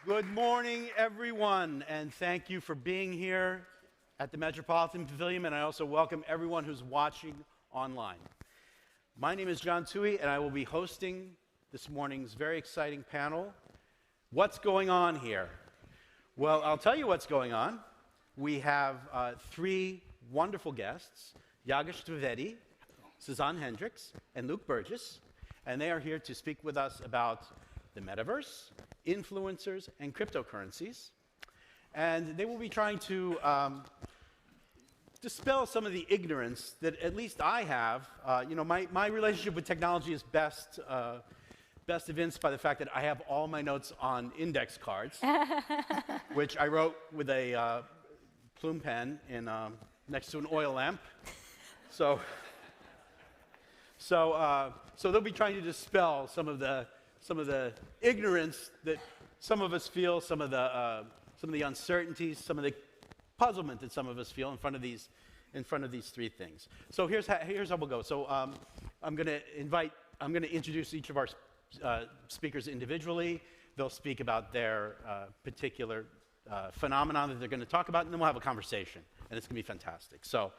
Good morning, everyone, and thank you for being here at the Metropolitan Pavilion, and I also welcome everyone who's watching online. My name is John Tui, and I will be hosting this morning's very exciting panel. What's going on here? Well, I'll tell you what's going on. We have three wonderful guests, Yogesh Dwivedi, Sazan Hendrix, and Luke Burgis, and they are here to speak with us about the metaverse, influencers, and cryptocurrencies. And they will be trying to dispel some of the ignorance that at least I have. My relationship with technology is best evinced by the fact that I have all my notes on index cards, which I wrote with a plume pen next to an oil lamp. So they'll be trying to dispel some of the ignorance that some of us feel, some of the uncertainties, some of the puzzlement that some of us feel in front of these three things. So here's how we'll go. So I'm going to introduce each of our speakers individually. They'll speak about their particular phenomenon that they're going to talk about, and then we'll have a conversation, and it's going to be fantastic. So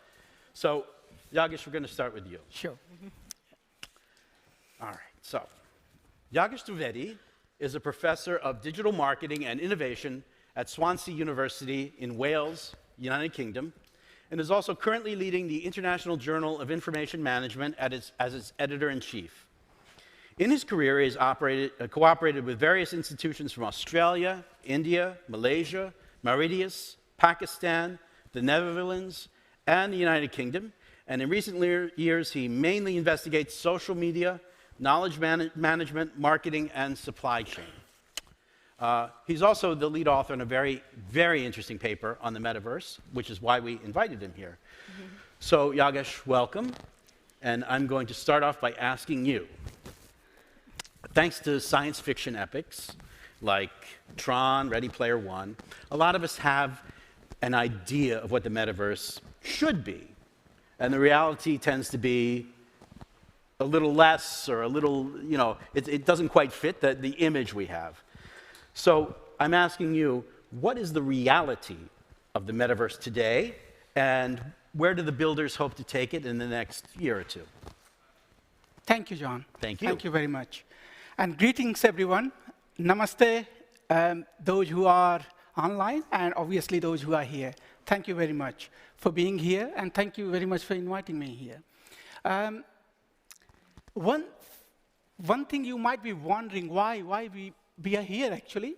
Yogesh, we're going to start with you. Sure. All right. So Yogesh Dwivedi is a professor of digital marketing and innovation at Swansea University in Wales, United Kingdom, and is also currently leading the International Journal of Information Management as its editor-in-chief. In his career, he has cooperated with various institutions from Australia, India, Malaysia, Mauritius, Pakistan, the Netherlands, and the United Kingdom. And in recent years, he mainly investigates social media, knowledge management, marketing, and supply chain. He's also the lead author on a very, very interesting paper on the metaverse, which is why we invited him here. Mm-hmm. So, Yogesh, welcome. And I'm going to start off by asking you, thanks to science fiction epics like Tron, Ready Player One, a lot of us have an idea of what the metaverse should be. And the reality tends to be a little less, or a little, it doesn't quite fit the image we have. So I'm asking you, what is the reality of the metaverse today, and where do the builders hope to take it in the next year or two? Thank you, John. Thank you. Thank you very much. And greetings, everyone. Namaste, those who are online, and obviously those who are here. Thank you very much for being here, and thank you very much for inviting me here. One thing you might be wondering, why we are here, actually.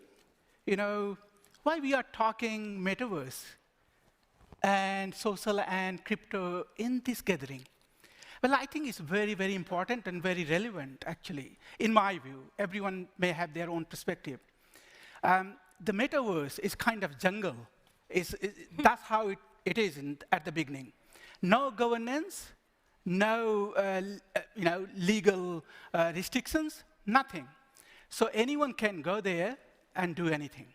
Why we are talking metaverse and social and crypto in this gathering. Well, I think it's very, very important and very relevant, actually, in my view. Everyone may have their own perspective. The metaverse is kind of jungle. That's how it is at the beginning. No governance, no legal restrictions, nothing. So anyone can go there and do anything.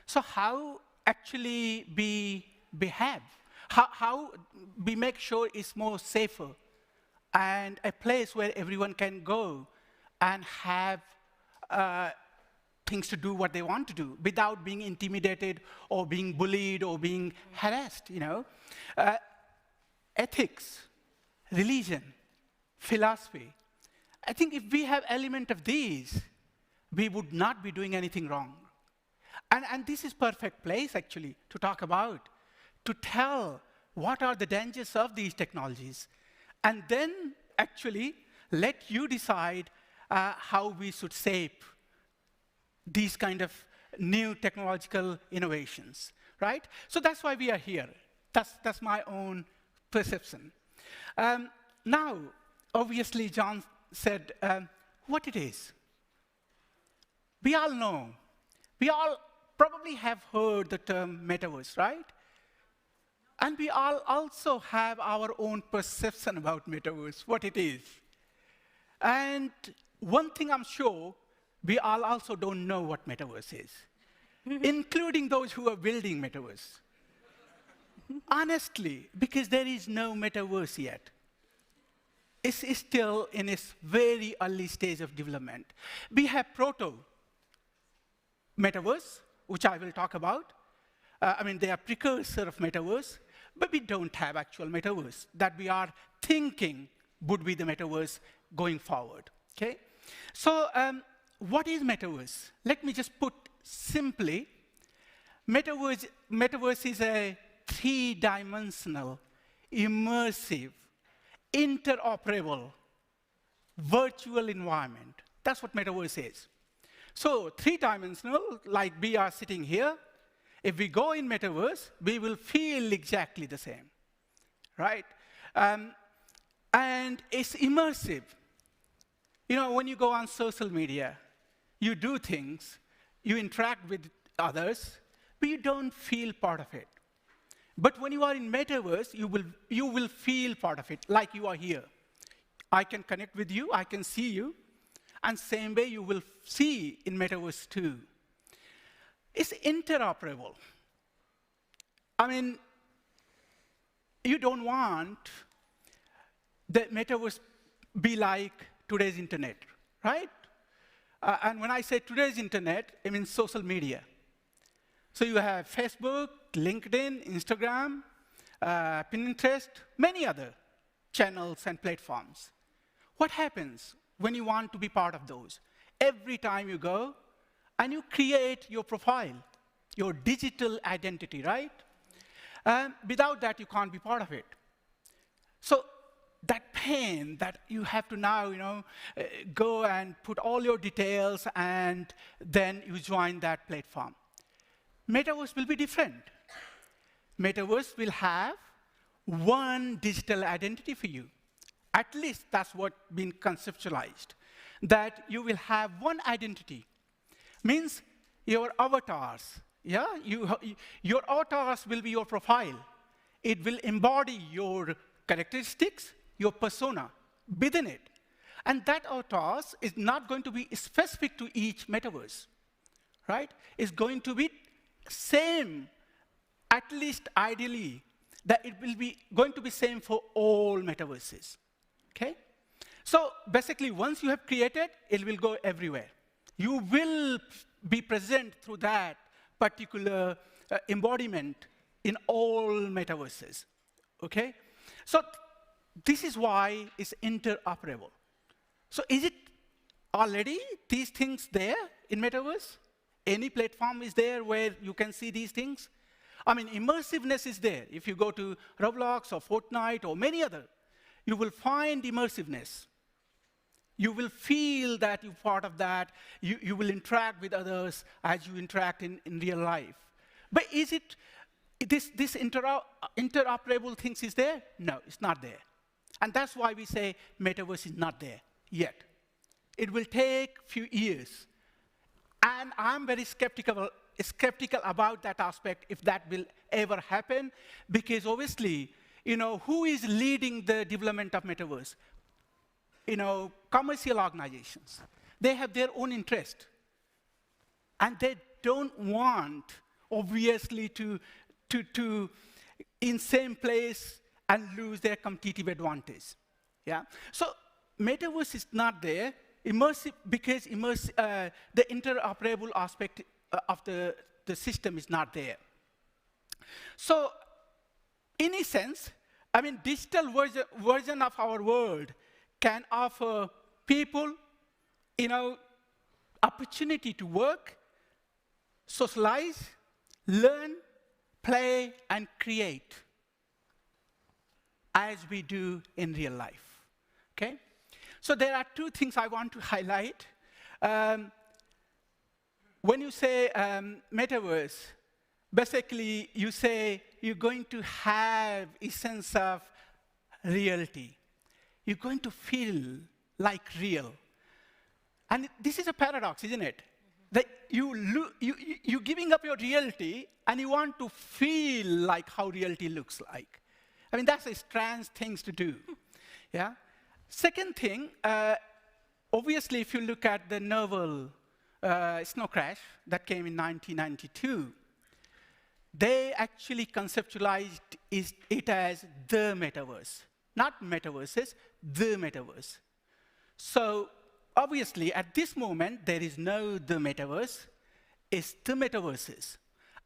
So how actually we behave? How we make sure it's more safer and a place where everyone can go and have things to do what they want to do without being intimidated or being bullied or being harassed, Ethics, religion, philosophy. I think if we have element of these, we would not be doing anything wrong. And this is perfect place, actually, to talk about, to tell what are the dangers of these technologies, and then actually let you decide how we should shape these kind of new technological innovations, right? So that's why we are here. That's my own perception. Now, obviously, John said what it is. We all know. We all probably have heard the term metaverse, right? And we all also have our own perception about metaverse, what it is. And one thing I'm sure, we all also don't know what metaverse is, including those who are building metaverse. Honestly, because there is no metaverse yet. It's still in its very early stage of development. We have proto, metaverse, which I will talk about. They are precursor of metaverse, but we don't have actual metaverse that we are thinking would be the metaverse going forward, okay? So what is metaverse? Let me just put simply, metaverse is a three-dimensional, immersive, interoperable, virtual environment. That's what metaverse is. So three-dimensional, like we are sitting here. If we go in metaverse, we will feel exactly the same, right? And it's immersive. You know, when you go on social media, you do things, you interact with others, but you don't feel part of it. But when you are in metaverse, you will feel part of it, like you are here. I can connect with you, I can see you, and same way you will see in metaverse too. It's interoperable. I mean, you don't want the metaverse be like today's internet, right? And when I say today's internet, I mean social media. So you have Facebook, LinkedIn, Instagram, Pinterest, many other channels and platforms. What happens when you want to be part of those? Every time you go and you create your profile, your digital identity, right? Without that, you can't be part of it. So that pain that you have to now, go and put all your details and then you join that platform. Metaverse will be different. Metaverse will have one digital identity for you. At least that's what's been conceptualized, that you will have one identity. Means your avatars, yeah? Your avatars will be your profile. It will embody your characteristics, your persona within it. And that avatars is not going to be specific to each metaverse, right? It's going to be same, at least ideally, that it will be going to be same for all metaverses, okay? So basically, once you have created, it will go everywhere. You will be present through that particular embodiment in all metaverses, okay? So this is why it's interoperable. So is it already these things there in metaverse? Any platform is there where you can see these things? I mean, immersiveness is there. If you go to Roblox or Fortnite or many other, you will find immersiveness. You will feel that you're part of that. You will interact with others as you interact in real life. But is it, this interoperable things is there? No, it's not there. And that's why we say metaverse is not there yet. It will take a few years. And I'm very skeptical about that aspect, if that will ever happen, because obviously, who is leading the development of metaverse? Commercial organizations. They have their own interest. And they don't want, obviously, to in same place and lose their competitive advantage. Yeah? So metaverse is not there. Immersive, because the interoperable aspect of the system is not there. So, in a sense, digital version of our world can offer people, opportunity to work, socialize, learn, play, and create, as we do in real life, okay? So there are two things I want to highlight. When you say metaverse, basically you say you're going to have a sense of reality. You're going to feel like real. And this is a paradox, isn't it? That you're giving up your reality and you want to feel like how reality looks like. That's a strange thing to do, yeah? Second thing, obviously, if you look at the novel Snow Crash that came in 1992, they actually conceptualized it as the metaverse. Not metaverses, the metaverse. So obviously, at this moment, there is no the metaverse. is the metaverses.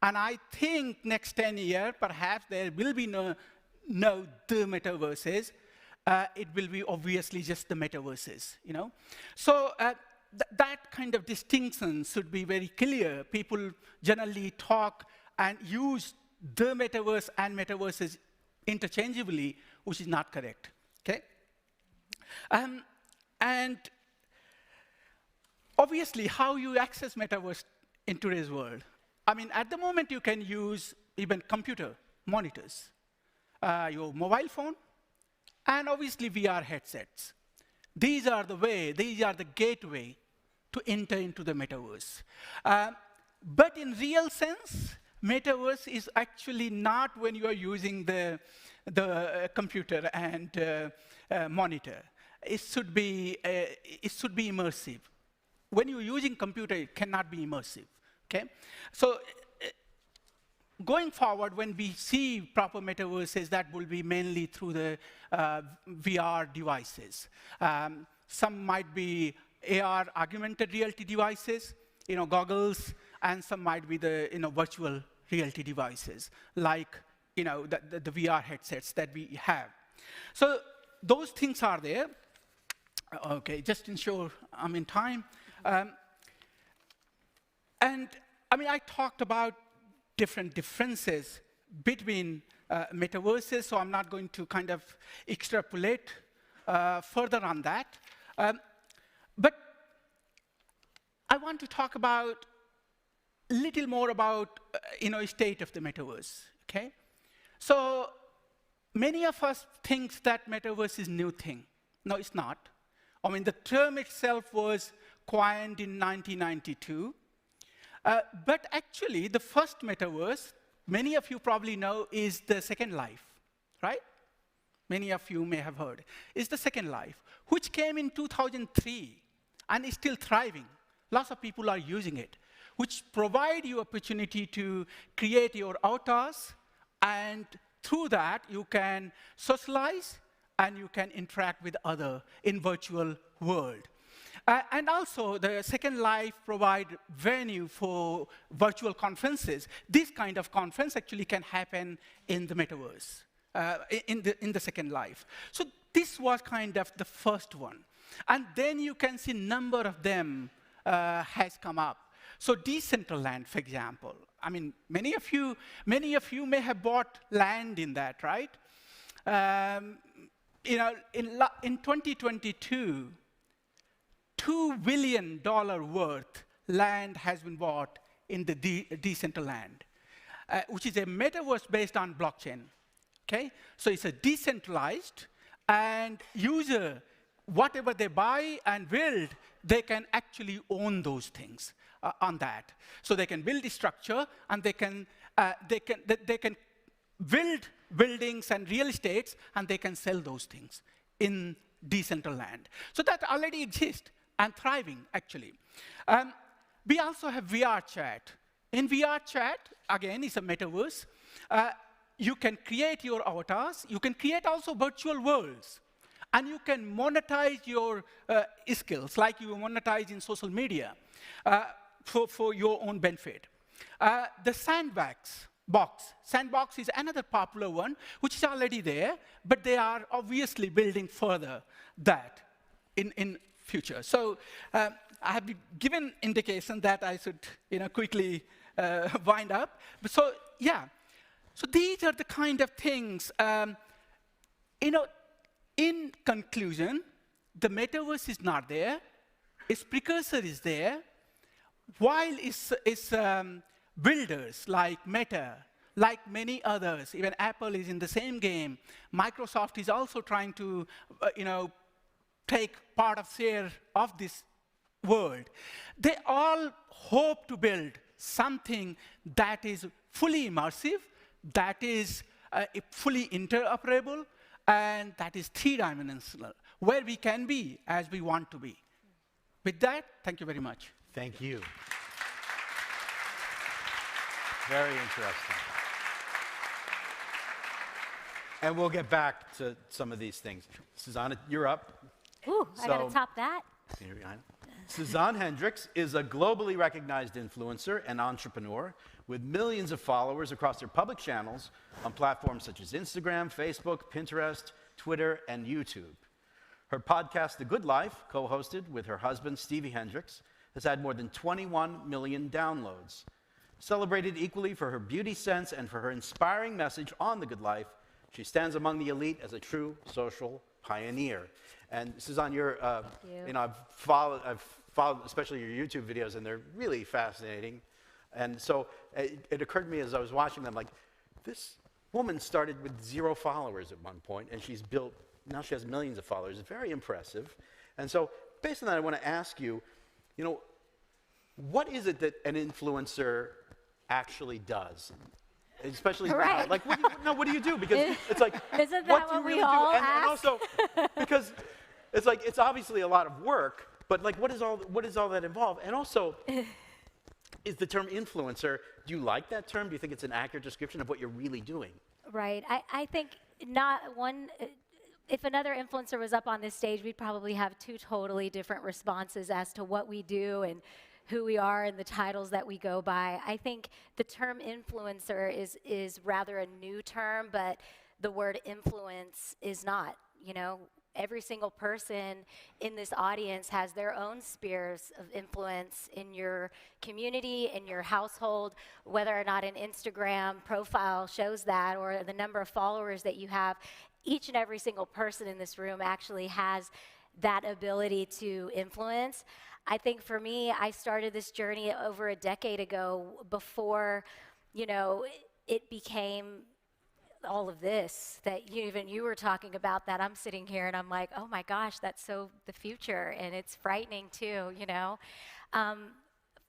And I think next 10 years, perhaps there will be no the metaverses. It will be obviously just the metaverses, you know. So that kind of distinction should be very clear. People generally talk and use the metaverse and metaverses interchangeably, which is not correct, okay? And obviously, how you access metaverse in today's world. I mean, at the moment, you can use even computer monitors, your mobile phone, and obviously VR headsets. These are the gateway to enter into the metaverse. But in real sense, metaverse is actually not when you are using the computer and monitor. It should be immersive. When you're using computer, it cannot be immersive, okay? So going forward, when we see proper metaverses, that will be mainly through the VR devices. Some might be AR, augmented reality devices, you know, goggles, and some might be the, you know, virtual reality devices, like, you know, the VR headsets that we have. So those things are there. Okay, just to ensure I'm in time. And I mean, I talked about different differences between metaverses, so I'm not going to kind of extrapolate further on that. But I want to talk about a little more about, you know, state of the metaverse, okay? So many of us think that metaverse is a new thing. No, it's not. I mean, the term itself was coined in 1992. But actually, the first metaverse, many of you probably know, is the Second Life, right? Many of you may have heard. It's the Second Life, which came in 2003 and is still thriving. Lots of people are using it, which provide you opportunity to create your avatars, and through that, you can socialize and you can interact with others in virtual world. And also, the Second Life provide venue for virtual conferences. This kind of conference actually can happen in the metaverse, in the Second Life. So this was kind of the first one. And then you can see number of them has come up. So Decentraland, for example. I mean, many of you may have bought land in that, right? You know, in 2022, $2 billion worth land has been bought in the Decentraland, which is a metaverse based on blockchain, okay? So it's a decentralized, and user, whatever they buy and build, they can actually own those things on that. So they can build a structure, and they can build buildings and real estates, and they can sell those things in Decentraland. So that already exists and thriving, actually. We also have VR chat. In VR chat, again, it's a metaverse. You can create your avatars. You can create also virtual worlds. And you can monetize your skills, like you monetize in social media, for your own benefit. The Sandbox. Sandbox is another popular one, which is already there, but they are obviously building further that in future. So I have been given indication that I should, you know, quickly wind up. But so yeah, so these are the kind of things. You know, in conclusion, the metaverse is not there. Its precursor is there, while its builders like Meta, like many others, even Apple is in the same game. Microsoft is also trying to, you know, take part of share of this world. They all hope to build something that is fully immersive, that is fully interoperable, and that is three-dimensional, where we can be as we want to be. With that, thank you very much. Thank you. Very interesting. And we'll get back to some of these things. Sazan, you're up. Ooh, I gotta top that. You're behind. Sazan Hendrix is a globally recognized influencer and entrepreneur with millions of followers across their public channels on platforms such as Instagram, Facebook, Pinterest, Twitter, and YouTube. Her podcast, The Good Life, co-hosted with her husband, Stevie Hendrix, has had more than 21 million downloads. Celebrated equally for her beauty sense and for her inspiring message on The Good Life, she stands among the elite as a true social pioneer. And Sazan, I've followed especially your YouTube videos, and they're really fascinating. And so it occurred to me as I was watching them, like, this woman started with 0 followers at one point, and now she has millions of followers. It's very impressive. And so based on that, I want to ask you, what is it that an influencer actually does? Especially right. now. Like, what do you do? Because it's like, isn't that what we all ask? And also, because it's like, it's obviously a lot of work, but like, what does all that involve? And also, is the term influencer, do you like that term? Do you think it's an accurate description of what you're really doing? Right. I think not one. If another influencer was up on this stage, we'd probably have 2 totally different responses as to what we do and who we are and the titles that we go by. I think the term influencer is rather a new term, but the word influence is not. Every single person in this audience has their own spheres of influence in your community, in your household, whether or not an Instagram profile shows that or the number of followers that you have. Each and every single person in this room actually has that ability to influence. I think for me, I started this journey over a decade ago before, it became all of this that even you were talking about, that I'm sitting here and I'm like, oh my gosh, that's so the future, and it's frightening too,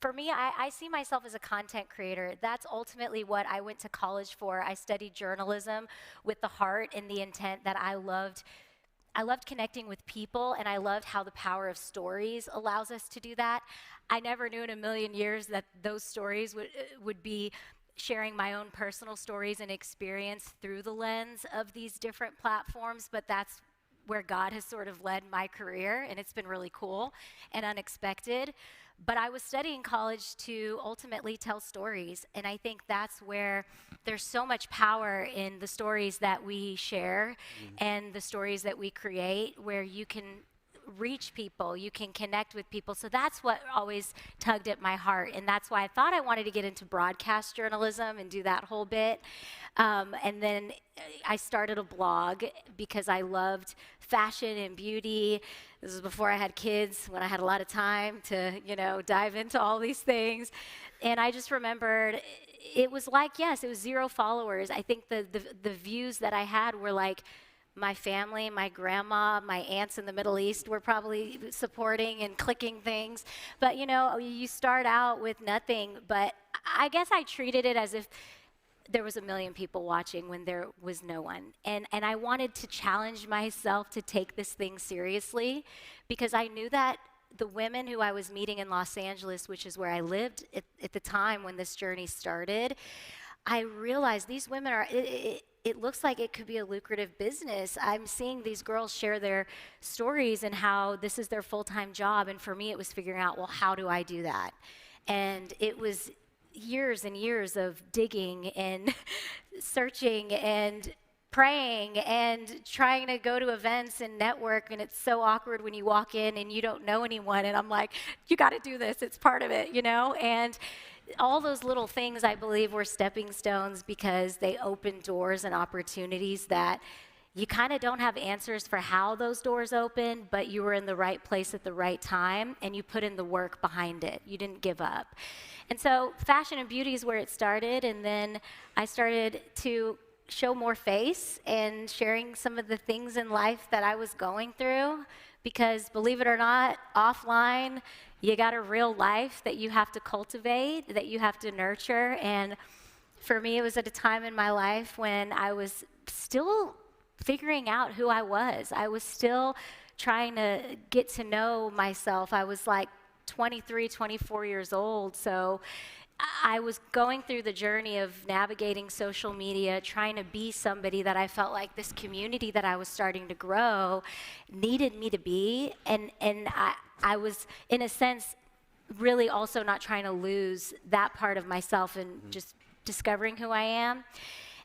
For me, I see myself as a content creator. That's ultimately what I went to college for. I studied journalism with the heart and the intent that I loved connecting with people, and I loved how the power of stories allows us to do that. I never knew in a million years that those stories would be sharing my own personal stories and experience through the lens of these different platforms, but that's where God has sort of led my career, and it's been really cool and unexpected. But I was studying college to ultimately tell stories, and I think that's where there's so much power in the stories that we share and the stories that we create, where you can reach people, you can connect with people. So that's what always tugged at my heart, and that's why I thought I wanted to get into broadcast journalism and do that whole bit. And then I started a blog because I loved fashion and beauty. This was before I had kids, when I had a lot of time to, dive into all these things. And I just remembered it was like, yes, it was 0 followers. I think the views that I had were like, my family, my grandma, my aunts in the Middle East were probably supporting and clicking things. But, you start out with nothing. But I guess I treated it as if there was 1 million people watching when there was no one. And I wanted to challenge myself to take this thing seriously, because I knew that the women who I was meeting in Los Angeles, which is where I lived at the time when this journey started, I realized these women are, it looks like it could be a lucrative business. I'm seeing these girls share their stories and how this is their full-time job. And for me, it was figuring out, well, how do I do that? And it was years and years of digging and searching and praying and trying to go to events and network, and it's so awkward when you walk in and you don't know anyone, and I'm like, you got to do this, it's part of it, and all those little things, I believe, were stepping stones, because they opened doors and opportunities that you kind of don't have answers for how those doors open, but you were in the right place at the right time, and you put in the work behind it. You didn't give up. And so fashion and beauty is where it started, and then I started to show more face and sharing some of the things in life that I was going through, because believe it or not, offline, you got a real life that you have to cultivate, that you have to nurture. And for me, it was at a time in my life when I was still figuring out who I was. I was still trying to get to know myself. I was like 23, 24 years old. So I was going through the journey of navigating social media, trying to be somebody that I felt like this community that I was starting to grow needed me to be. And I was, in a sense, really also not trying to lose that part of myself and just discovering who I am.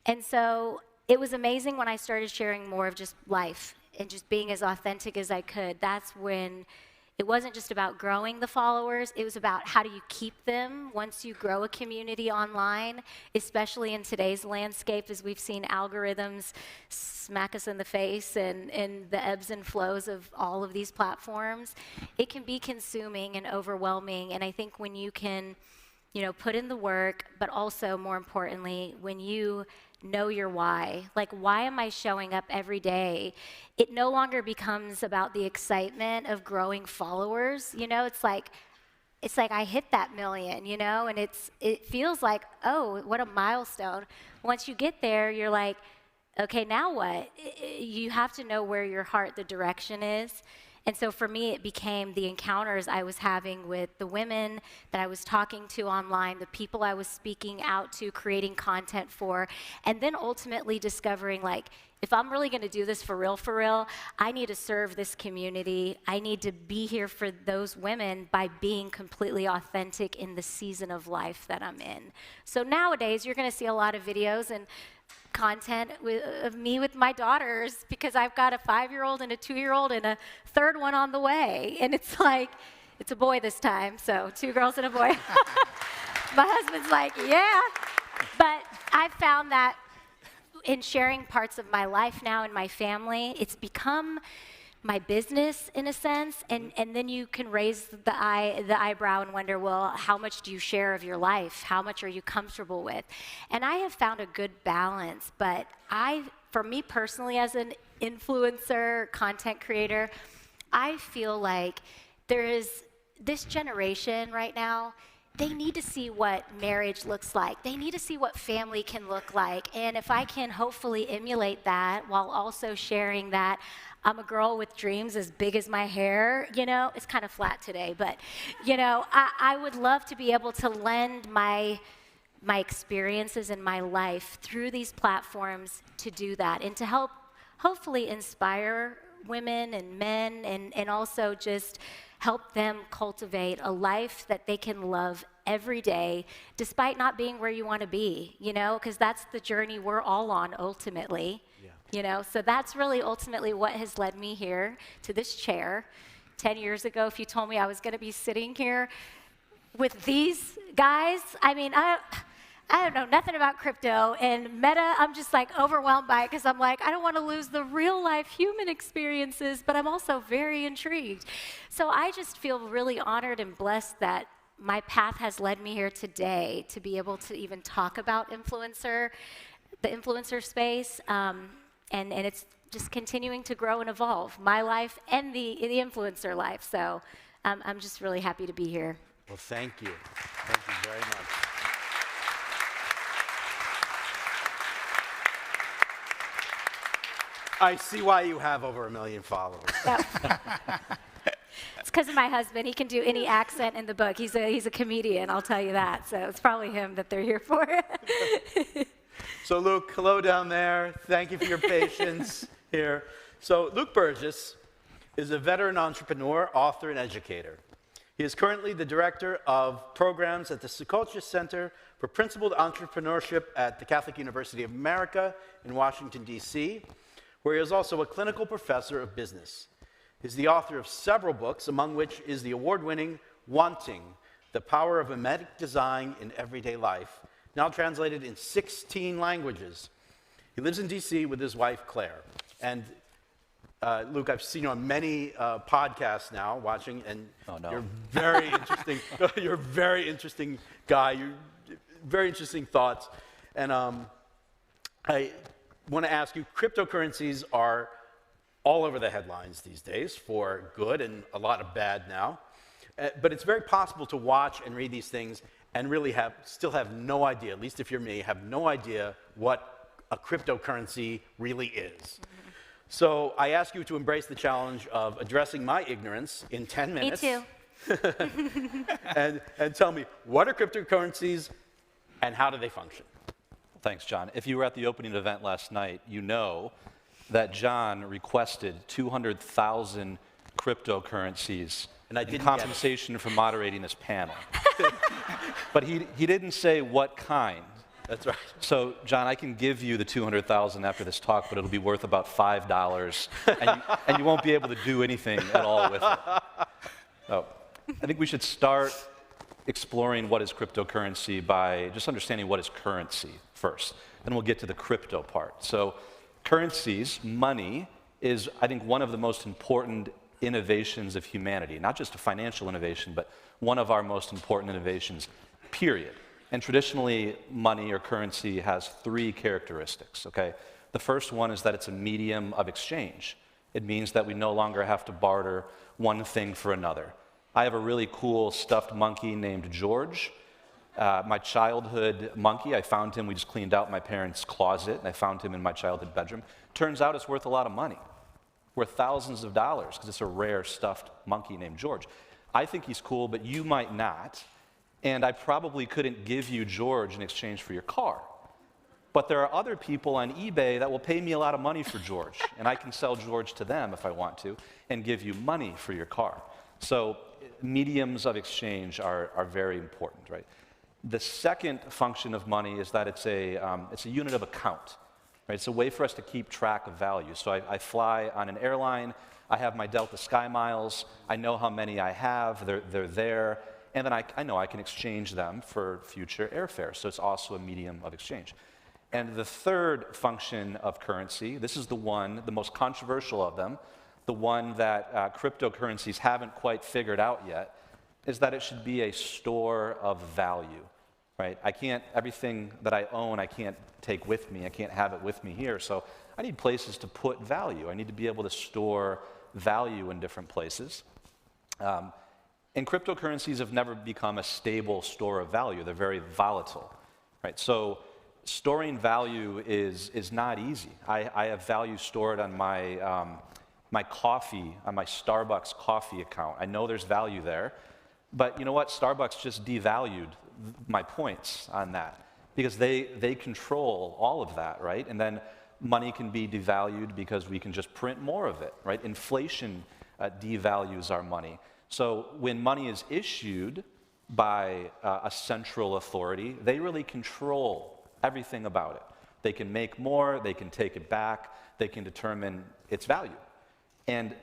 And so it was amazing when I started sharing more of just life and just being as authentic as I could. That's when it wasn't just about growing the followers, it was about how do you keep them once you grow a community online, especially in today's landscape as we've seen algorithms smack us in the face and the ebbs and flows of all of these platforms. It can be consuming and overwhelming, and I think when you can, put in the work, but also more importantly, when you know your why. Like, why am I showing up every day? It no longer becomes about the excitement of growing followers. It's like I hit that million, and it feels like, oh, what a milestone. Once you get there, you're like, okay, now what? You have to know where your heart, the direction is. And so for me, it became the encounters I was having with the women that I was talking to online, the people I was speaking out to, creating content for, and then ultimately discovering, like, if I'm really going to do this for real, I need to serve this community. I need to be here for those women by being completely authentic in the season of life that I'm in. So nowadays, you're going to see a lot of videos and content of me with my daughters, because I've got a 5-year-old and a 2-year-old and a third one on the way. And it's like, it's a boy this time, so 2 girls and a boy. My husband's like, yeah. But I've found that in sharing parts of my life now in my family, it's become my business in a sense, and then you can raise the eyebrow and wonder, well, how much do you share of your life? How much are you comfortable with? And I have found a good balance, but for me personally as an influencer, content creator, I feel like there is this generation right now, they need to see what marriage looks like. They need to see what family can look like. And if I can hopefully emulate that while also sharing that I'm a girl with dreams as big as my hair, it's kind of flat today, but, I would love to be able to lend my experiences in my life through these platforms to do that and to help hopefully inspire women and men and also just help them cultivate a life that they can love every day, despite not being where you want to be, because that's the journey we're all on ultimately. So that's really ultimately what has led me here to this chair. 10 years ago, if you told me I was going to be sitting here with these guys, I mean, I don't know nothing about crypto and Meta. I'm just like overwhelmed by it because I'm like, I don't want to lose the real life human experiences, but I'm also very intrigued. So I just feel really honored and blessed that my path has led me here today to be able to even talk about the influencer space. And it's just continuing to grow and evolve, my life and the influencer life. So I'm just really happy to be here. Well, thank you. Thank you very much. I see why you have over 1 million followers. It's because of my husband. He can do any accent in the book. He's a comedian, I'll tell you that. So it's probably him that they're here for. So Luke, hello down there. Thank you for your patience here. So Luke Burgis is a veteran entrepreneur, author, and educator. He is currently the director of programs at the Sokolcha Center for Principled Entrepreneurship at the Catholic University of America in Washington, D.C., where he is also a clinical professor of business. He's the author of several books, among which is the award-winning Wanting, The Power of Mimetic Design in Everyday Life, now translated in 16 languages. He lives in D.C. with his wife, Claire. And Luke, I've seen you on many podcasts now, watching, and you're very interesting. You're a very interesting guy. You're very interesting thoughts. And I want to ask you, cryptocurrencies are all over the headlines these days for good and a lot of bad now. But it's very possible to watch and read these things and really still have no idea, at least if you're me, have no idea what a cryptocurrency really is. Mm-hmm. So I ask you to embrace the challenge of addressing my ignorance in 10 minutes. Me too. and tell me, what are cryptocurrencies and how do they function? Thanks, John. If you were at the opening event last night, you know that John requested 200,000 cryptocurrencies in compensation for moderating this panel. But he didn't say what kind. That's right. So, John, I can give you the 200,000 after this talk, but it'll be worth about $5, and you won't be able to do anything at all with it. So, I think we should start exploring what is cryptocurrency by just understanding what is currency first. Then we'll get to the crypto part. So, currencies, money, is, I think, one of the most important innovations of humanity. Not just a financial innovation, but one of our most important innovations, period. And traditionally, money or currency has three characteristics, okay? The first one is that it's a medium of exchange. It means that we no longer have to barter one thing for another. I have a really cool stuffed monkey named George. My childhood monkey, I found him, we just cleaned out my parents' closet, and I found him in my childhood bedroom. Turns out it's worth a lot of money, worth thousands of dollars, because it's a rare stuffed monkey named George. I think he's cool, but you might not. And I probably couldn't give you George in exchange for your car. But there are other people on eBay that will pay me a lot of money for George, and I can sell George to them if I want to, and give you money for your car. So mediums of exchange are very important, right? The second function of money is that it's a unit of account, right? It's a way for us to keep track of value. So I fly on an airline, I have my Delta Sky Miles, I know how many I have, they're there, and then I know I can exchange them for future airfare. So it's also a medium of exchange. And the third function of currency, this is the most controversial of them, the one that cryptocurrencies haven't quite figured out yet, is that it should be a store of value, right? Everything that I own, I can't take with me. I can't have it with me here. So I need places to put value. I need to be able to store value in different places. And cryptocurrencies have never become a stable store of value. They're very volatile, right? So storing value is not easy. I have value stored on my coffee, on my Starbucks coffee account. I know there's value there, but you know what? Starbucks just devalued my points on that because they control all of that, right? And then money can be devalued because we can just print more of it, right? Inflation devalues our money. So when money is issued by a central authority, they really control everything about it. They can make more, they can take it back, they can determine its value. And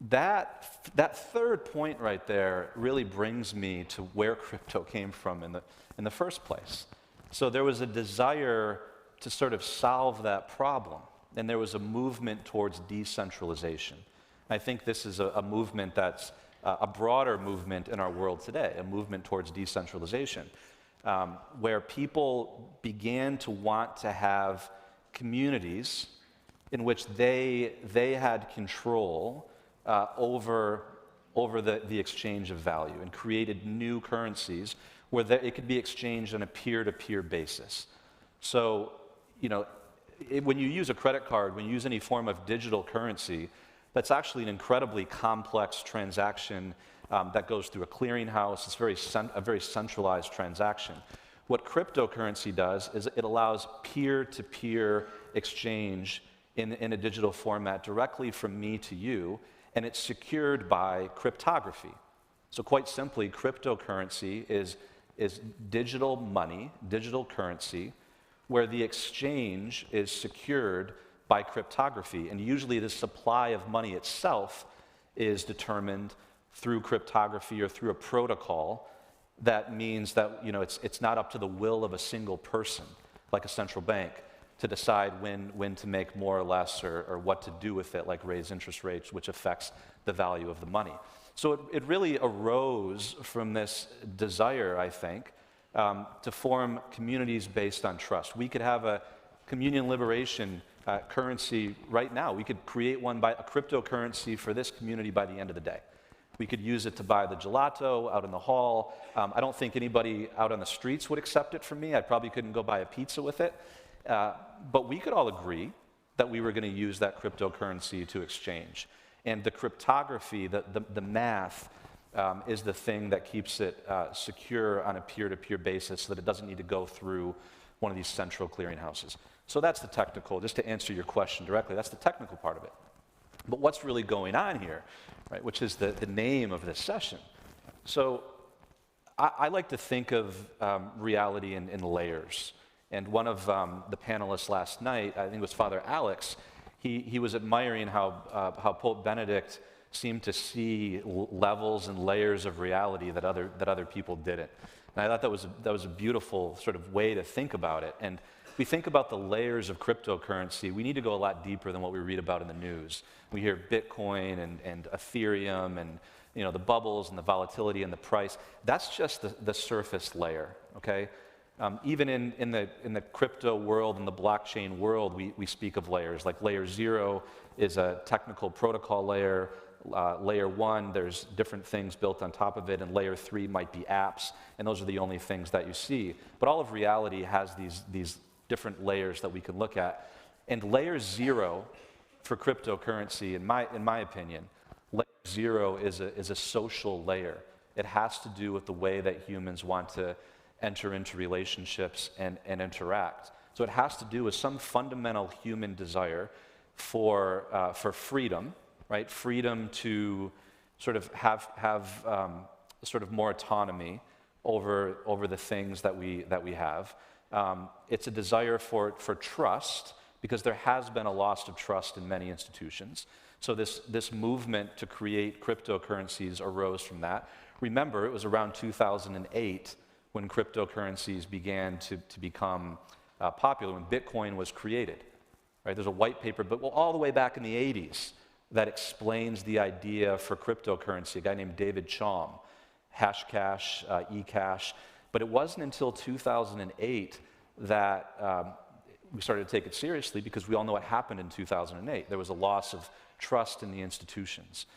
that third point right there really brings me to where crypto came from in the first place. So there was a desire to sort of solve that problem, and there was a movement towards decentralization. I think this is a movement that's a broader movement in our world today, a movement towards decentralization, where people began to want to have communities in which they had control over the exchange of value and created new currencies where it could be exchanged on a peer-to-peer basis. So, when you use a credit card, when you use any form of digital currency, that's actually an incredibly complex transaction that goes through a clearinghouse. It's a very centralized transaction. What cryptocurrency does is it allows peer-to-peer exchange in a digital format directly from me to you, and it's secured by cryptography. So quite simply, cryptocurrency is digital money, digital currency, where the exchange is secured by cryptography, and usually the supply of money itself is determined through cryptography or through a protocol. That means that it's not up to the will of a single person, like a central bank, to decide when to make more or less or what to do with it, like raise interest rates, which affects the value of the money. So it really arose from this desire, I think, to form communities based on trust. We could have a communion liberation currency right now. We could create a cryptocurrency for this community by the end of the day. We could use it to buy the gelato out in the hall. I don't think anybody out on the streets would accept it from me. I probably couldn't go buy a pizza with it. But we could all agree that we were going to use that cryptocurrency to exchange. And the cryptography, the math, is the thing that keeps it secure on a peer-to-peer basis so that it doesn't need to go through one of these central clearinghouses. So that's the technical, just to answer your question directly, that's the technical part of it. But what's really going on here, right, which is the name of this session. So I like to think of reality in layers. And one of the panelists last night, I think it was Father Alex, he was admiring how Pope Benedict seemed to see levels and layers of reality that other people didn't. And I thought that was a beautiful sort of way to think about it. And if we think about the layers of cryptocurrency, we need to go a lot deeper than what we read about in the news. We hear Bitcoin and Ethereum and the bubbles and the volatility and the price. That's just the surface layer, okay? Even in the crypto world and the blockchain world, we speak of layers. Like layer 0 is a technical protocol layer. Layer 1, there's different things built on top of it, and layer 3 might be apps, and those are the only things that you see. But all of reality has these different layers that we can look at. And layer 0 for cryptocurrency, in my opinion, layer 0 is a social layer. It has to do with the way that humans want to enter into relationships and interact. So it has to do with some fundamental human desire for freedom, right? Freedom to sort of have sort of more autonomy over the things that we have. It's a desire for trust, because there has been a loss of trust in many institutions. So this movement to create cryptocurrencies arose from that. Remember, it was around 2008 when cryptocurrencies began to become popular, when Bitcoin was created. Right? There's a white paper, but all the way back in the 80s, that explains the idea for cryptocurrency, a guy named David Chaum, Hashcash, eCash. But it wasn't until 2008 that we started to take it seriously, because we all know what happened in 2008. There was a loss of trust in the institutions.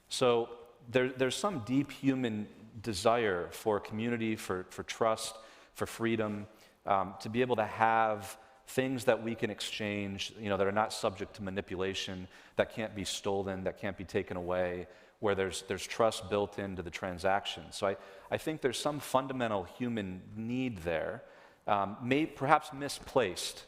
So there's some deep human desire for community, for trust, for freedom, to be able to have things that we can exchange, that are not subject to manipulation, that can't be stolen, that can't be taken away, where there's trust built into the transaction. So I think there's some fundamental human need there, perhaps misplaced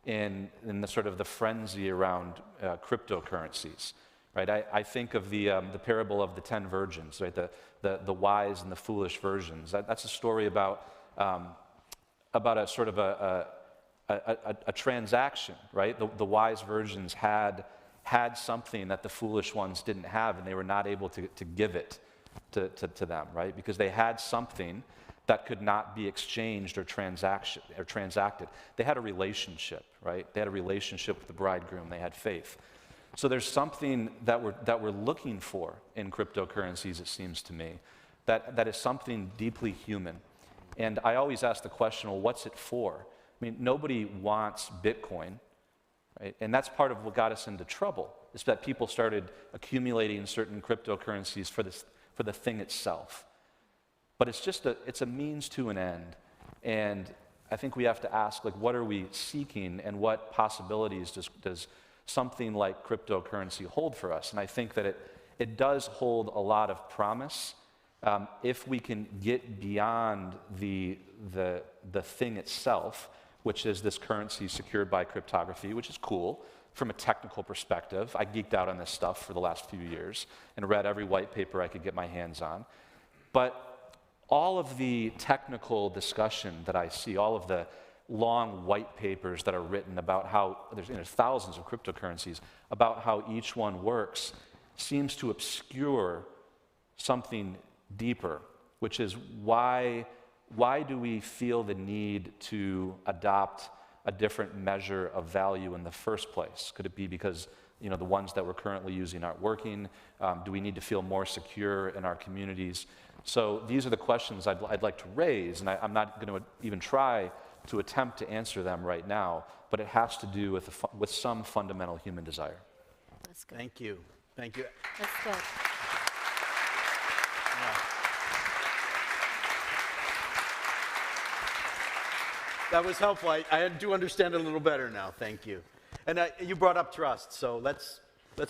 in the sort of the frenzy around cryptocurrencies. Right? I think of the parable of the 10 virgins, right? The wise and the foolish virgins. That's a story about a sort of a transaction, right? The wise virgins had something that the foolish ones didn't have, and they were not able to give it to them, right? Because they had something that could not be exchanged or transacted. They had a relationship, right? They had a relationship with the bridegroom. They had faith. So there's something that we're looking for in cryptocurrencies, it seems to me, that is something deeply human. And I always ask the question, well, what's it for? I mean, nobody wants Bitcoin, right? And that's part of what got us into trouble, is that people started accumulating certain cryptocurrencies for the thing itself. But it's a means to an end. And I think we have to ask, like, what are we seeking, and what possibilities does something like cryptocurrency hold for us? And I think that it does hold a lot of promise if we can get beyond the thing itself, which is this currency secured by cryptography, which is cool from a technical perspective. I geeked out on this stuff for the last few years and read every white paper I could get my hands on. But all of the technical discussion that I see, all of the long white papers that are written about how there's thousands of cryptocurrencies, about how each one works, seems to obscure something deeper, which is why do we feel the need to adopt a different measure of value in the first place? Could it be because the ones that we're currently using aren't working? Do we need to feel more secure in our communities? So these are the questions I'd like to raise, and I'm not going to even try to attempt to answer them right now, but it has to do with some fundamental human desire. That's good. Thank you. Thank you. That's good. Yeah. That was helpful. I do understand it a little better now. Thank you. And you brought up trust, so let's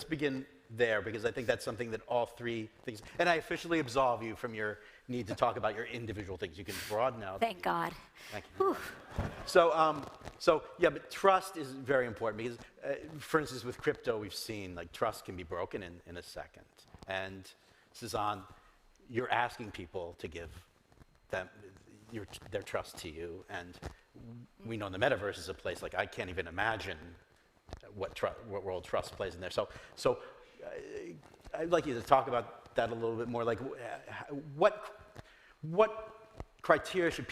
begin there, because I think that's something that all three things, and I officially absolve you from your need to talk about your individual things. You can broaden out. Thank God. Thank you. So yeah, but trust is very important because, for instance, with crypto, we've seen like trust can be broken in a second. And Sazan, you're asking people to give them their trust to you, and we know the metaverse is a place like I can't even imagine what role trust plays in there. So I'd like you to talk about that a little bit more. Like, what criteria should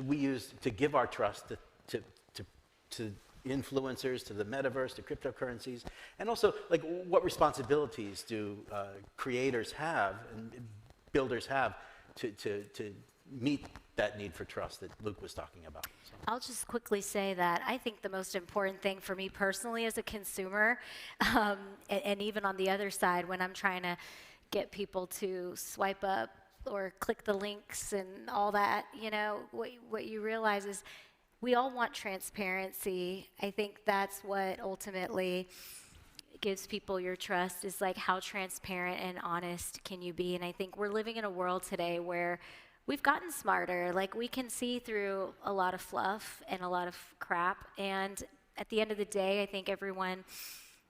we use to give our trust to influencers, to the metaverse, to cryptocurrencies, and also like what responsibilities do creators have and builders have to meet that need for trust that Luke was talking about? So. I'll just quickly say that I think the most important thing for me personally as a consumer, and even on the other side when I'm trying to get people to swipe up or click the links and all that, what you realize is we all want transparency. I think that's what ultimately gives people your trust, is like how transparent and honest can you be. And I think we're living in a world today where we've gotten smarter. Like, we can see through a lot of fluff and a lot of crap. And at the end of the day, I think everyone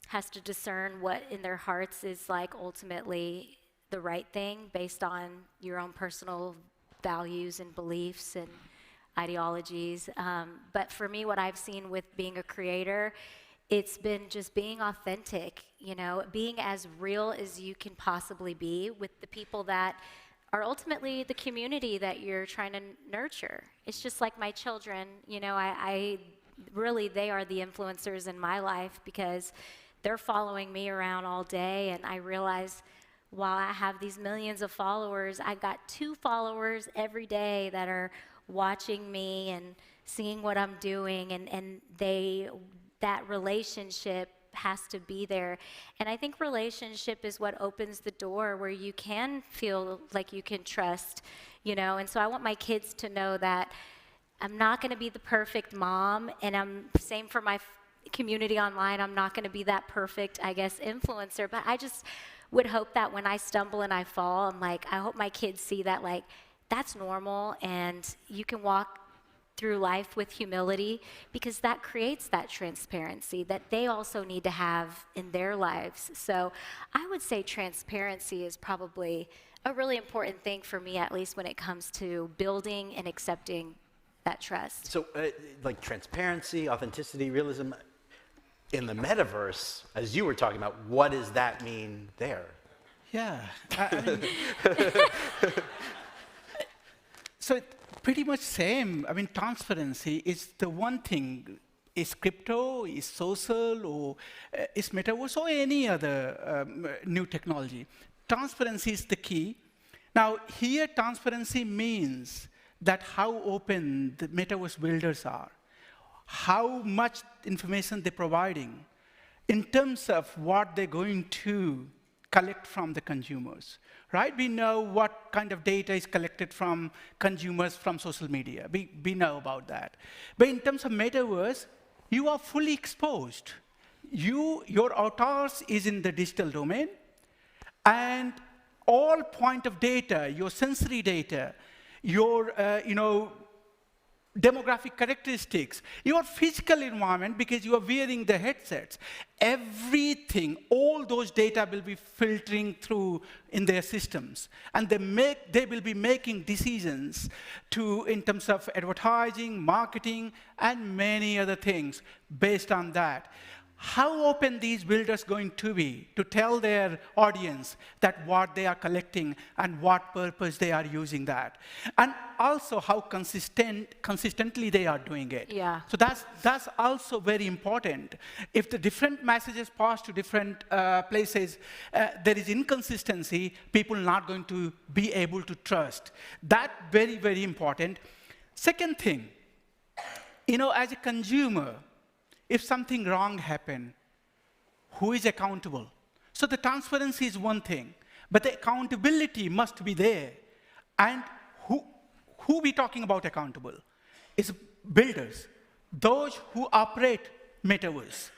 has to discern what in their hearts is like ultimately the right thing based on your own personal values and beliefs and ideologies. But for me, what I've seen with being a creator, it's been just being authentic, being as real as you can possibly be with the people that are ultimately the community that you're trying to nurture. It's just like my children, I really, they are the influencers in my life because they're following me around all day, and I realize while I have these millions of followers, I got 2 followers every day that are watching me and seeing what I'm doing, and that relationship has to be there. And I think relationship is what opens the door where you can feel like you can trust, and so I want my kids to know that I'm not going to be the perfect mom, and I'm same for my community online. I'm not going to be that perfect, I guess, influencer, but I just would hope that when I stumble and I fall, I hope my kids see that that's normal, and you can walk through life with humility, because that creates that transparency that they also need to have in their lives. So I would say transparency is probably a really important thing for me, at least when it comes to building and accepting that trust. So like transparency, authenticity, realism, in the metaverse, as you were talking about, what does that mean there? Yeah. So pretty much same. Transparency is the one thing. Is crypto, is social, or is metaverse, or any other new technology. Transparency is the key. Now, here transparency means that how open the metaverse builders are, how much information they're providing in terms of what they're going to collect from the consumers, right? We know what kind of data is collected from consumers from social media. We know about that. But in terms of metaverse, you are fully exposed. Your avatars is in the digital domain, and all point of data, your sensory data, your demographic characteristics, your physical environment, because you are wearing the headsets, everything, all those data will be filtering through in their systems. And they will be making decisions in terms of advertising, marketing, and many other things based on that. How open these builders going to be to tell their audience that what they are collecting and what purpose they are using that, and also how consistently they are doing it. Yeah. So that's also very important. If the different messages pass to different places, there is inconsistency. People not going to be able to trust. That very, very important. Second thing, as a consumer, if something wrong happened, who is accountable? So the transparency is one thing, but the accountability must be there. And who we talking about accountable? Is builders, those who operate metaverse.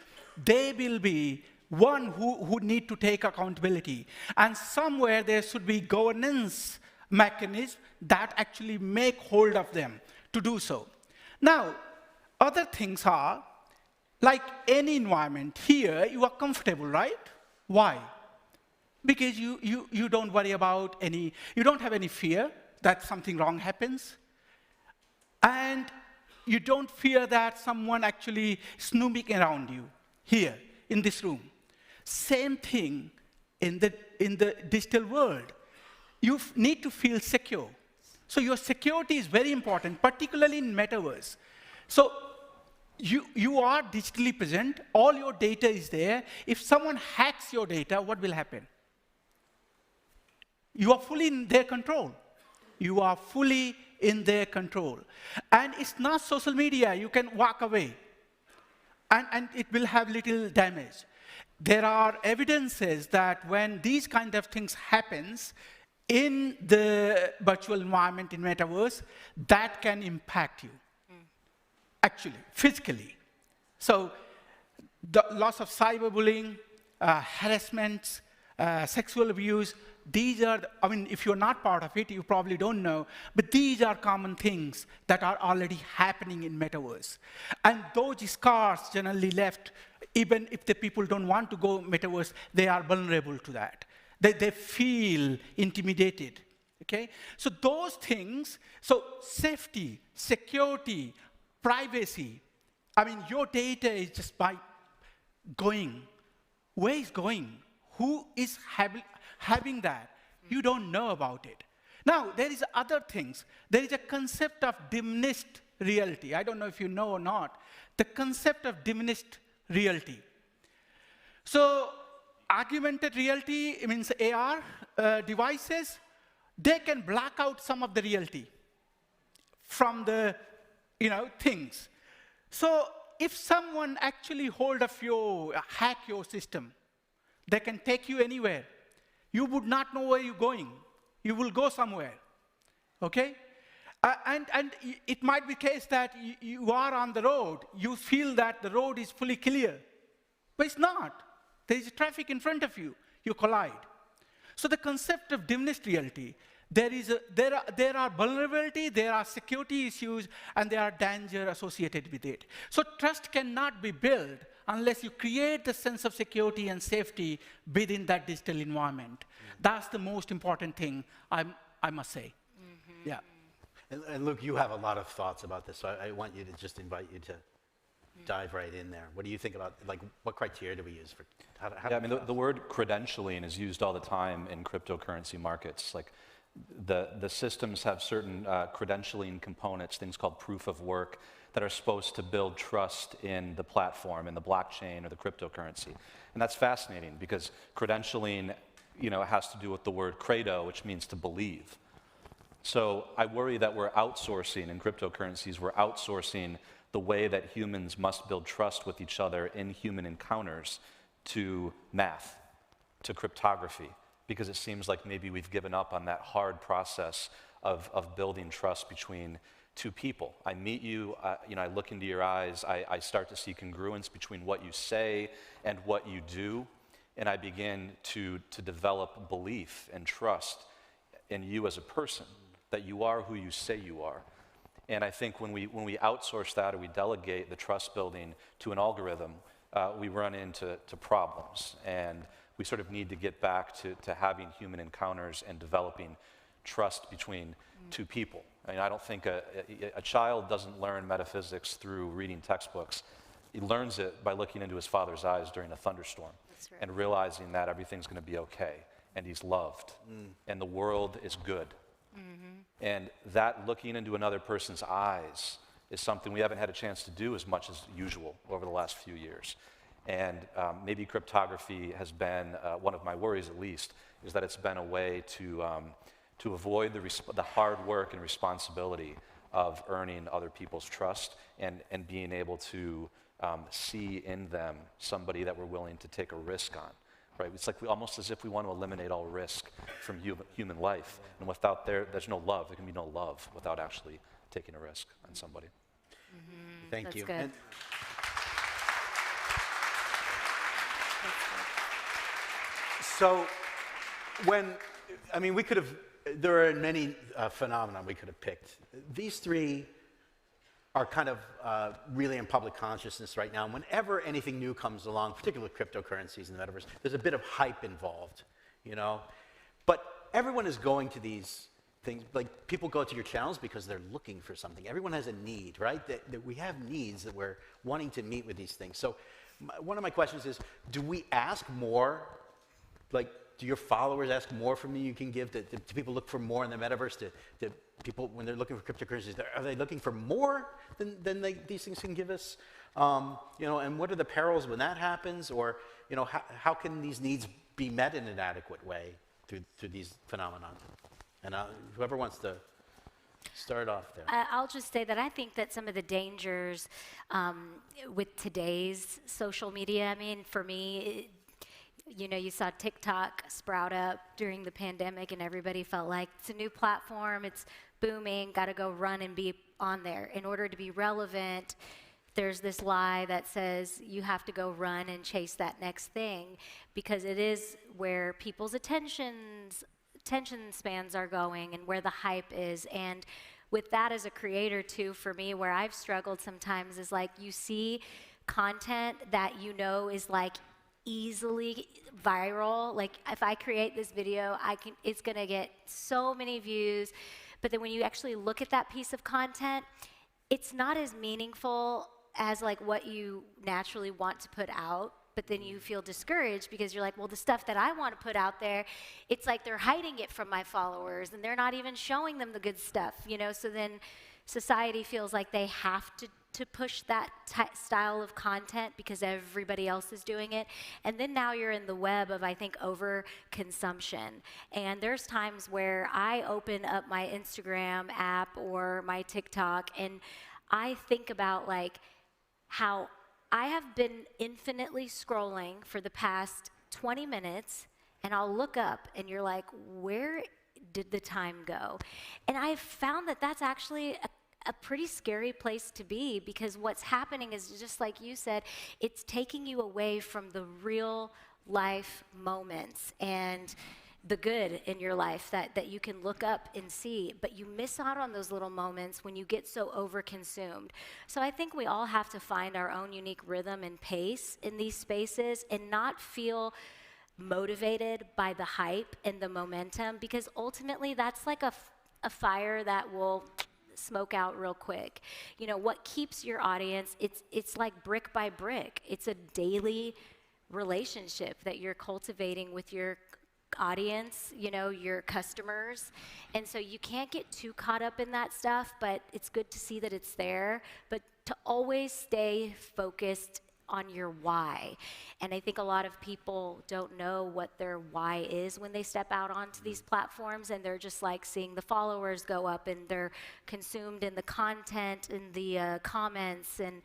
They will be one who need to take accountability. And somewhere there should be governance mechanism that actually make hold of them to do so. Now, other things are, like any environment, here you are comfortable, right? Why? Because you don't worry about you don't have any fear that something wrong happens. And you don't fear that someone actually snooping around you here in this room. Same thing in the digital world. You need to feel secure. So your security is very important, particularly in metaverse. So you are digitally present, all your data is there. If someone hacks your data, what will happen? You are fully in their control. You are fully in their control. And it's not social media, you can walk away. And it will have little damage. There are evidences that when these kind of things happens in the virtual environment in metaverse, that can impact you, actually, physically. So the loss of cyberbullying, harassment, sexual abuse, these are, I mean, if you're not part of it, you probably don't know, but these are common things that are already happening in metaverse. And those scars generally left, even if the people don't want to go metaverse, they are vulnerable to that. They feel intimidated, okay? So those things, so safety, security, privacy, I mean, your data is just by going. Where is going? Who is having that? You don't know about it. Now, there is other things. There is a concept of diminished reality. I don't know if you know or not. The concept of diminished reality. So, augmented reality, it means AR devices, they can block out some of the reality from the things. So, if someone actually hack your system, they can take you anywhere. You would not know where you're going. You will go somewhere, okay? And it might be the case that you are on the road. You feel that the road is fully clear, but it's not. There is traffic in front of you. You collide. So the concept of diminished reality, there are vulnerability, there are security issues, and there are danger associated with it. So trust cannot be built unless you create the sense of security and safety within that digital environment. That's the most important thing, I must say. Mm-hmm. Yeah. And Luke, you have a lot of thoughts about this, so I want you to just invite you to dive right in there. What do you think about, like, what criteria do we use for how yeah, I mean, the word credentialing is used all the time in cryptocurrency markets. Like, the systems have certain credentialing components, things called proof of work, that are supposed to build trust in the platform, in the blockchain or the cryptocurrency. And that's fascinating because credentialing, has to do with the word credo, which means to believe. So I worry that we're outsourcing in cryptocurrencies, we're outsourcing the way that humans must build trust with each other in human encounters to math, to cryptography, because it seems like maybe we've given up on that hard process of building trust between two people. I meet you, I look into your eyes, I start to see congruence between what you say and what you do, and I begin to develop belief and trust in you as a person, that you are who you say you are. And I think when we outsource that or we delegate the trust building to an algorithm, we run into problems. And we sort of need to get back to having human encounters and developing trust between two people. I mean, I don't think a child doesn't learn metaphysics through reading textbooks. He learns it by looking into his father's eyes during a thunderstorm. That's right. And realizing that everything's going to be okay, and he's loved, and the world is good. Mm-hmm. And that looking into another person's eyes is something we haven't had a chance to do as much as usual over the last few years. And maybe cryptography has been, one of my worries at least, is that it's been a way to avoid the hard work and responsibility of earning other people's trust and being able to see in them somebody that we're willing to take a risk on. Right? It's like almost as if we want to eliminate all risk from human life. And without there's no love. There can be no love without actually taking a risk on somebody. Thank you. That's good. So we could have, there are many phenomena we could have picked. These three are kind of really in public consciousness right now. And whenever anything new comes along, particularly cryptocurrencies and the metaverse, there's a bit of hype involved, you know? But everyone is going to these things, like people go to your channels because they're looking for something. Everyone has a need, right? That we have needs that we're wanting to meet with these things. So one of my questions is, do we ask more? Like, do your followers ask more from you can give? Do people look for more in the metaverse? Do people, when they're looking for cryptocurrencies, are they looking for more than these things can give us? You know, and what are the perils when that happens? Or, you know, how can these needs be met in an adequate way through these phenomena? And whoever wants to start off there. I'll just say that I think that some of the dangers with today's social media, I mean, for me, you know, you saw TikTok sprout up during the pandemic and everybody felt like it's a new platform, it's booming, got to go run and be on there. In order to be relevant, there's this lie that says you have to go run and chase that next thing because it is where people's attention spans are going and where the hype is. And with that as a creator too, for me, where I've struggled sometimes is like you see content that you know is like easily viral. Like if I create this video, it's gonna get so many views. But then when you actually look at that piece of content, it's not as meaningful as like what you naturally want to put out. But then you feel discouraged because you're like, well, the stuff that I want to put out there, it's like they're hiding it from my followers and they're not even showing them the good stuff, you know? So then society feels like they have to push that style of content because everybody else is doing it. And then now you're in the web of, I think, overconsumption. And there's times where I open up my Instagram app or my TikTok and I think about like how I have been infinitely scrolling for the past 20 minutes and I'll look up and you're like, where did the time go? And I've found that that's actually a pretty scary place to be because what's happening is just like you said, it's taking you away from the real life moments and the good in your life that you can look up and see, but you miss out on those little moments when you get so overconsumed. So I think we all have to find our own unique rhythm and pace in these spaces and not feel motivated by the hype and the momentum because ultimately that's like a fire that will smoke out real quick. You know, what keeps your audience, it's like brick by brick. It's a daily relationship that you're cultivating with your audience, you know, your customers. And so you can't get too caught up in that stuff, but it's good to see that it's there, but to always stay focused on your why. And I think a lot of people don't know what their why is when they step out onto these platforms and they're just like seeing the followers go up and they're consumed in the content and the comments. And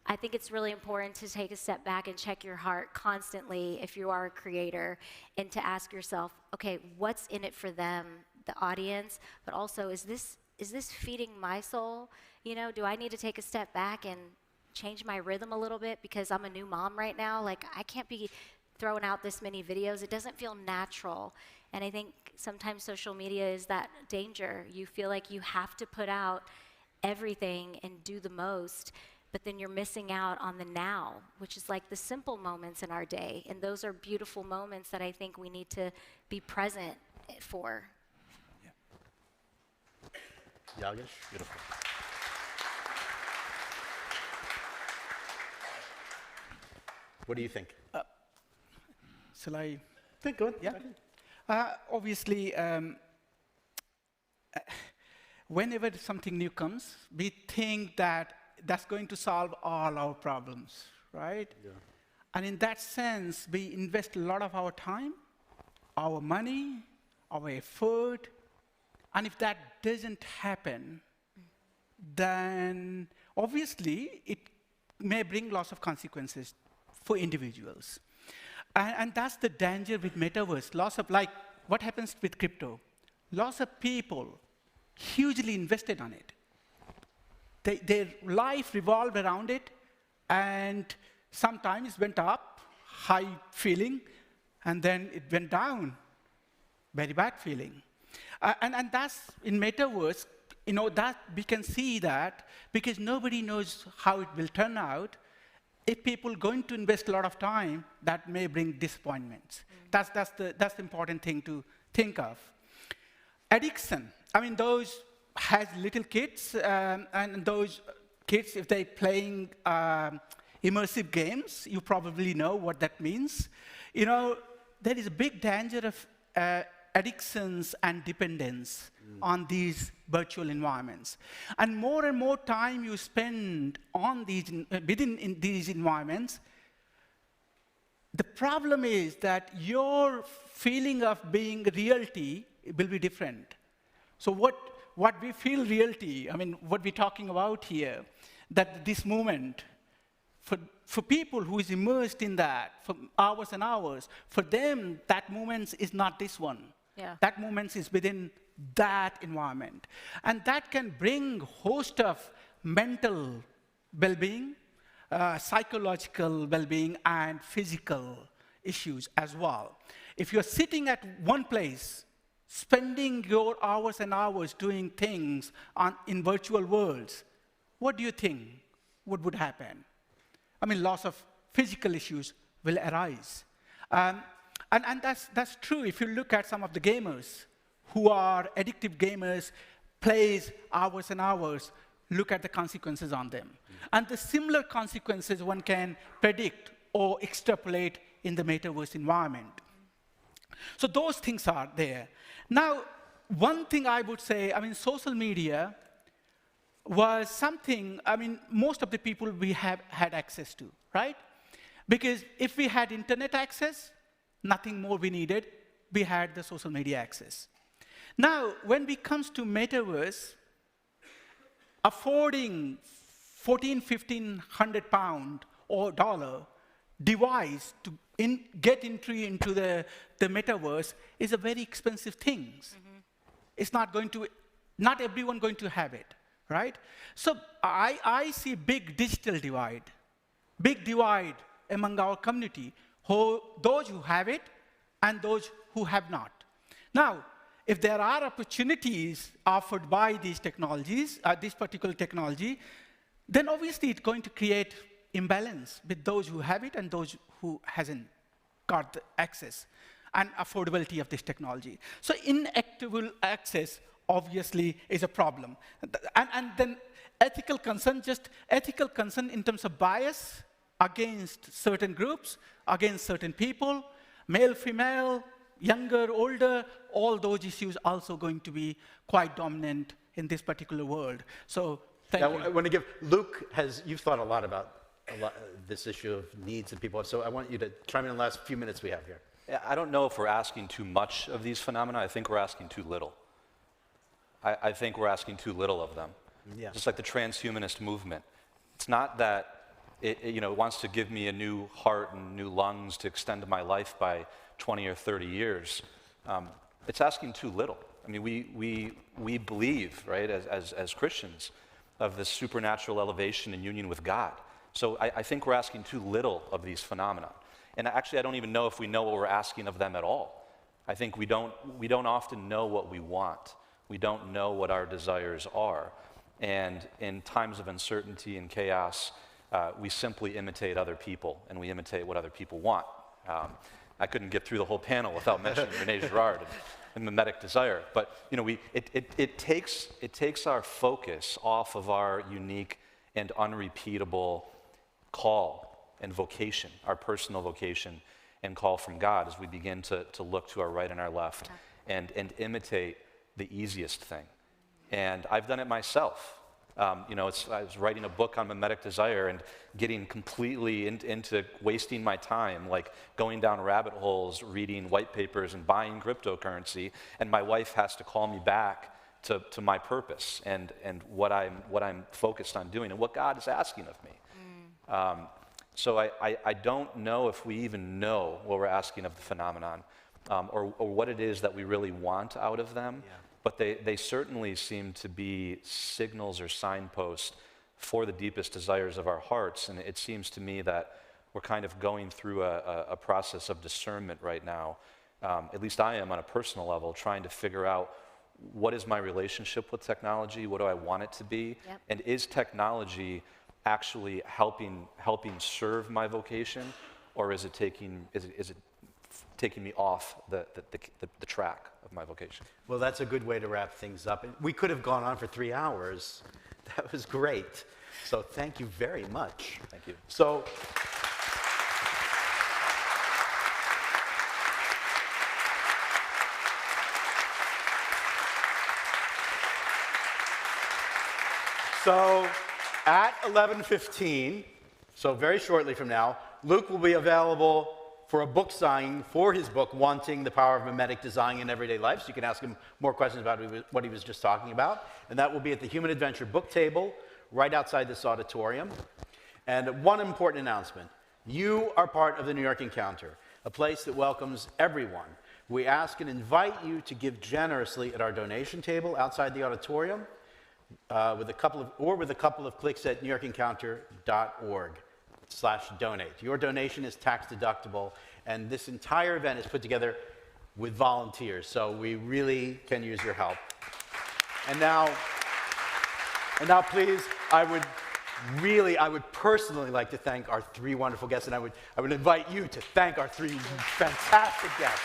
I think it's really important to take a step back and check your heart constantly if you are a creator and to ask yourself, okay, what's in it for them, the audience, but also is this feeding my soul? You know, do I need to take a step back and change my rhythm a little bit because I'm a new mom right now? Like I can't be throwing out this many videos. It doesn't feel natural. And I think sometimes social media is that danger. You feel like you have to put out everything and do the most, but then you're missing out on the now, which is like the simple moments in our day. And those are beautiful moments that I think we need to be present for. Yeah. Yogesh, beautiful. What do you think? Shall I? Go ahead. Yeah. Obviously, whenever something new comes, we think that that's going to solve all our problems, right? Yeah. And in that sense, we invest a lot of our time, our money, our effort, and if that doesn't happen, then obviously it may bring lots of consequences for individuals. And that's the danger with metaverse. Lots of, like, what happens with crypto? Lots of people hugely invested on it. Their life revolved around it, and sometimes went up, high feeling, and then it went down. Very bad feeling. And that's, in metaverse, that we can see that because nobody knows how it will turn out. If people are going to invest a lot of time, that may bring disappointments. That's the important thing to think of. Addiction. I mean, those has little kids, and those kids, if they're playing immersive games, you probably know what that means. There is a big danger of addictions and dependence on these virtual environments. And more time you spend on within these environments, the problem is that your feeling of being reality will be different. So what we feel reality, I mean, what we're talking about here, that this moment, for people who is immersed in that for hours and hours, for them, that moment is not this one. Yeah. That moment is within that environment. And that can bring host of mental well-being, psychological well-being, and physical issues as well. If you're sitting at one place, spending your hours and hours doing things in virtual worlds, what do you think would happen? I mean, lots of physical issues will arise. And that's true if you look at some of the gamers who are addictive gamers, plays hours and hours, look at the consequences on them. And the similar consequences one can predict or extrapolate in the metaverse environment. So those things are there. Now, one thing I would say, I mean, social media was something, I mean, most of the people we have had access to, right? Because if we had internet access, nothing more we needed, we had the social media access. Now, when it comes to metaverse, affording £1,400-1,500 or dollar device to get entry into the metaverse is a very expensive thing. It's not everyone going to have it, right? So I see big digital divide among our community, those who have it and those who have not. Now, if there are opportunities offered by these technologies, this particular technology, then obviously it's going to create imbalance with those who have it and those who hasn't got the access and affordability of this technology. So inequitable access obviously is a problem. And then ethical concern in terms of bias against certain groups, against certain people, male, female, younger, older, all those issues also going to be quite dominant in this particular world. So thank you. I want to give, Luke, you've thought a lot about this issue of needs that people have, so I want you to chime in the last few minutes we have here. Yeah, I don't know if we're asking too much of these phenomena. I think we're asking too little. I think we're asking too little of them. Yeah. Just like the transhumanist movement. It's not that it wants to give me a new heart and new lungs to extend my life by 20 or 30 years. It's asking too little. I mean, we believe, right, as Christians, of this supernatural elevation and union with God. So I think we're asking too little of these phenomena. And actually, I don't even know if we know what we're asking of them at all. I think we don't often know what we want. We don't know what our desires are. And in times of uncertainty and chaos, we simply imitate other people, and we imitate what other people want. I couldn't get through the whole panel without mentioning René Girard and mimetic desire. But it takes our focus off of our unique and unrepeatable call and vocation, our personal vocation and call from God, as we begin to look to our right and our left and imitate the easiest thing. And I've done it myself. I was writing a book on mimetic desire and getting completely into wasting my time, like going down rabbit holes, reading white papers and buying cryptocurrency, and my wife has to call me back to my purpose and what I'm focused on doing and what God is asking of me. So I don't know if we even know what we're asking of the phenomenon or what it is that we really want out of them. Yeah. But they certainly seem to be signals or signposts for the deepest desires of our hearts. And it seems to me that we're kind of going through a process of discernment right now. At least I am on a personal level, trying to figure out what is my relationship with technology, what do I want it to be, Yep. and is technology actually helping serve my vocation, or is it taking me off the track of my vocation? Well, that's a good way to wrap things up. We could have gone on for 3 hours. That was great. So thank you very much. Thank you. So, at 11:15, so very shortly from now, Luke will be available for a book signing for his book, Wanting the Power of Mimetic Design in Everyday Life. So you can ask him more questions about what he was just talking about. And that will be at the Human Adventure book table right outside this auditorium. And one important announcement. You are part of the New York Encounter, a place that welcomes everyone. We ask and invite you to give generously at our donation table outside the auditorium with a couple of clicks at NewYorkEncounter.org/donate. Your donation is tax deductible, and this entire event is put together with volunteers, so we really can use your help. And now please, I would personally like to thank our 3 wonderful guests, and I would invite you to thank our 3 fantastic guests.